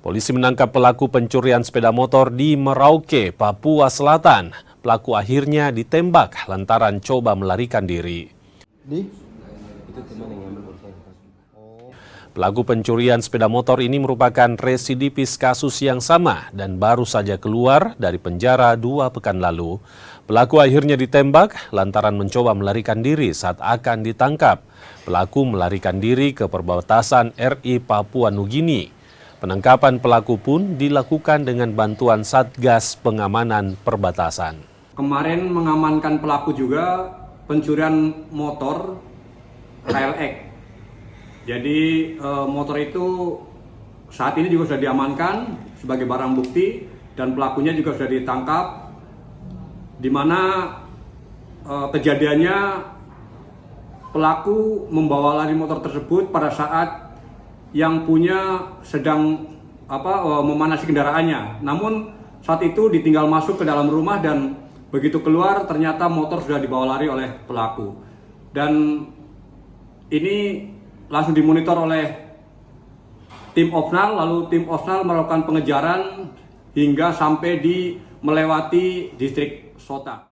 Polisi menangkap pelaku pencurian sepeda motor di Merauke, Papua Selatan. Pelaku akhirnya ditembak lantaran coba melarikan diri. Pelaku pencurian sepeda motor ini merupakan residivis kasus yang sama dan baru saja keluar dari penjara 2 pekan lalu. Pelaku akhirnya ditembak lantaran mencoba melarikan diri saat akan ditangkap. Pelaku melarikan diri ke perbatasan RI Papua Nugini. Penangkapan pelaku pun dilakukan dengan bantuan Satgas Pengamanan Perbatasan. Kemarin mengamankan pelaku juga pencurian motor KLX. Jadi motor itu saat ini juga sudah diamankan sebagai barang bukti dan pelakunya juga sudah ditangkap. Di mana kejadiannya pelaku membawa lari motor tersebut pada saat yang punya sedang memanasi kendaraannya. Namun saat itu ditinggal masuk ke dalam rumah dan begitu keluar ternyata motor sudah dibawa lari oleh pelaku. Dan ini langsung dimonitor oleh tim Opsnal, lalu tim Opsnal melakukan pengejaran hingga sampai melewati distrik Sota.